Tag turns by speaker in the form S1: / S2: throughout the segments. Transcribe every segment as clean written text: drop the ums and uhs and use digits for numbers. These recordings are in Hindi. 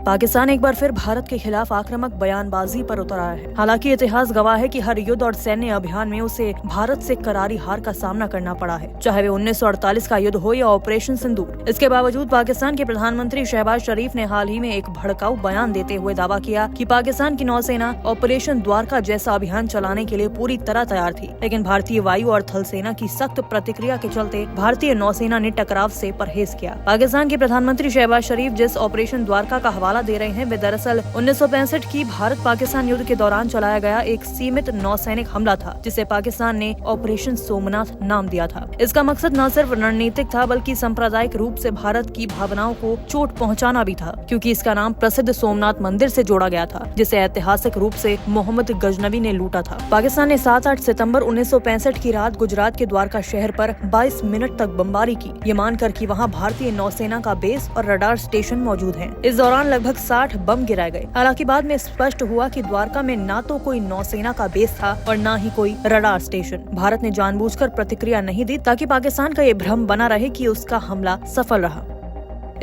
S1: पाकिस्तान एक बार फिर भारत के खिलाफ आक्रामक बयानबाजी पर उतर आया है। हालांकि इतिहास गवाह है कि हर युद्ध और सैन्य अभियान में उसे भारत से करारी हार का सामना करना पड़ा है, चाहे वे 1948 का युद्ध हो या ऑपरेशन सिंदूर। इसके बावजूद पाकिस्तान के प्रधानमंत्री शहबाज शरीफ ने हाल ही में एक भड़काऊ बयान देते हुए दावा किया कि पाकिस्तान की नौसेना ऑपरेशन द्वारका जैसा अभियान चलाने के लिए पूरी तरह तैयार थी, लेकिन भारतीय वायु और थल सेना की सख्त प्रतिक्रिया के चलते भारतीय नौसेना ने टकराव से परहेज किया। पाकिस्तान के प्रधानमंत्री शहबाज शरीफ जिस ऑपरेशन द्वारका का हवाला दे रहे हैं वे दरअसल 1965 की भारत पाकिस्तान युद्ध के दौरान चलाया गया एक सीमित नौसैनिक हमला था, जिसे पाकिस्तान ने ऑपरेशन सोमनाथ नाम दिया था। इसका मकसद न सिर्फ रणनीतिक था बल्कि सांप्रदायिक रूप से भारत की भावनाओं को चोट पहुंचाना भी था, क्योंकि इसका नाम प्रसिद्ध सोमनाथ मंदिर से जोड़ा गया था, जिसे ऐतिहासिक रूप से मोहम्मद गजनवी ने लूटा था। पाकिस्तान ने 7-8 सितंबर 1965 की रात गुजरात के द्वारका शहर पर 22 मिनट तक बमबारी की, ये मानकर कि वहां भारतीय नौसेना का बेस और रडार स्टेशन मौजूद हैं। इस दौरान लगभग 60 बम गिराए गए। हालांकि बाद में स्पष्ट हुआ कि द्वारका में न तो कोई नौसेना का बेस था और न ही कोई रडार स्टेशन। भारत ने जानबूझकर प्रतिक्रिया नहीं दी ताकि पाकिस्तान का ये भ्रम बना रहे कि उसका हमला सफल रहा।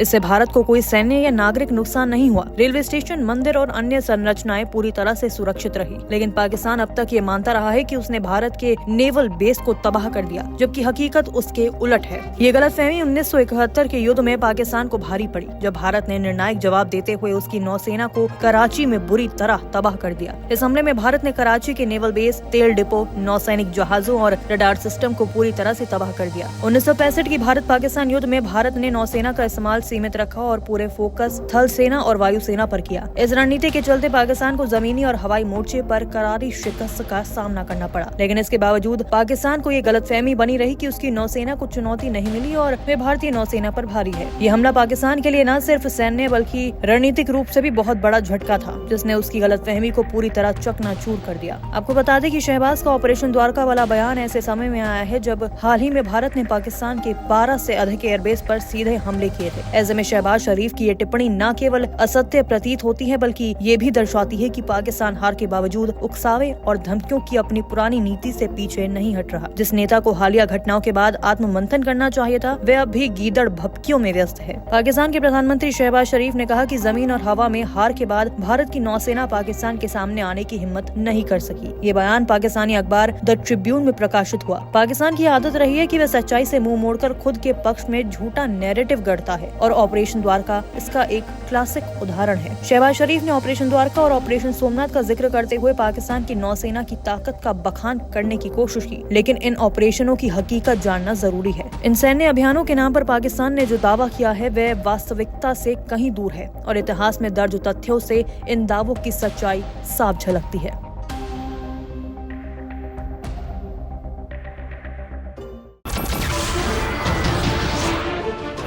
S1: इससे भारत को कोई सैन्य या नागरिक नुकसान नहीं हुआ। रेलवे स्टेशन, मंदिर और अन्य संरचनाएं पूरी तरह से सुरक्षित रही, लेकिन पाकिस्तान अब तक ये मानता रहा है कि उसने भारत के नेवल बेस को तबाह कर दिया, जबकि हकीकत उसके उलट है। ये गलतफहमी 1971 के युद्ध में पाकिस्तान को भारी पड़ी, जब भारत ने निर्णायक जवाब देते हुए उसकी नौसेना को कराची में बुरी तरह तबाह कर दिया। इस हमले में भारत ने कराची के नेवल बेस, तेल डिपो, नौसैनिक जहाजों और रडार सिस्टम को पूरी तरह से तबाह कर दिया। 1965 की भारत पाकिस्तान युद्ध में भारत ने नौसेना का इस्तेमाल सीमित रखा और पूरे फोकस थल सेना और वायु सेना पर किया। इस रणनीति के चलते पाकिस्तान को जमीनी और हवाई मोर्चे पर करारी शिकस्त का सामना करना पड़ा, लेकिन इसके बावजूद पाकिस्तान को ये गलतफहमी बनी रही कि उसकी नौसेना को चुनौती नहीं मिली और वे भारतीय नौसेना पर भारी है। ये हमला पाकिस्तान के लिए न सिर्फ सैन्य बल्कि रणनीतिक रूप से भी बहुत बड़ा झटका था, जिसने उसकी गलतफहमी को पूरी तरह चकनाचूर कर दिया। आपको बता दें कि शहबाज का ऑपरेशन द्वारका वाला बयान ऐसे समय में आया है जब हाल ही में भारत ने पाकिस्तान के 12 से अधिक एयरबेस पर सीधे हमले किए थे। ऐसे में शहबाज शरीफ की ये टिप्पणी न केवल असत्य प्रतीत होती है बल्कि ये भी दर्शाती है कि पाकिस्तान हार के बावजूद उकसावे और धमकियों की अपनी पुरानी नीति से पीछे नहीं हट रहा। जिस नेता को हालिया घटनाओं के बाद आत्ममंथन करना चाहिए था, वे अब भी गीदड़ भभकियों में व्यस्त है। पाकिस्तान के प्रधानमंत्री शहबाज शरीफ ने कहा कि जमीन और हवा में हार के बाद भारत की नौसेना पाकिस्तान के सामने आने की हिम्मत नहीं कर सकी। ये बयान पाकिस्तानी अखबार द ट्रिब्यून में प्रकाशित हुआ। पाकिस्तान की आदत रही है कि वह सच्चाई से मुंह मोड़कर खुद के पक्ष में झूठा नैरेटिव गढ़ता है और ऑपरेशन द्वारका इसका एक क्लासिक उदाहरण है। शहबाज शरीफ ने ऑपरेशन द्वारका और ऑपरेशन सोमनाथ का जिक्र करते हुए पाकिस्तान की नौसेना की ताकत का बखान करने की कोशिश की, लेकिन इन ऑपरेशनों की हकीकत जानना जरूरी है। इन सैन्य अभियानों के नाम पर पाकिस्तान ने जो दावा किया है वह वास्तविकता से कहीं दूर है और इतिहास में दर्ज तथ्यों से इन दावों की सच्चाई साफ झलकती है।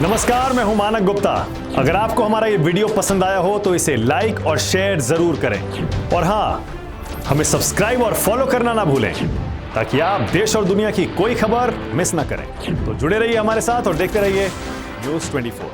S2: नमस्कार, मैं हूं मानक गुप्ता। अगर आपको हमारा ये वीडियो पसंद आया हो तो इसे लाइक और शेयर जरूर करें, और हाँ, हमें सब्सक्राइब और फॉलो करना ना भूलें ताकि आप देश और दुनिया की कोई खबर मिस ना करें। तो जुड़े रहिए हमारे साथ और देखते रहिए न्यूज़ 24।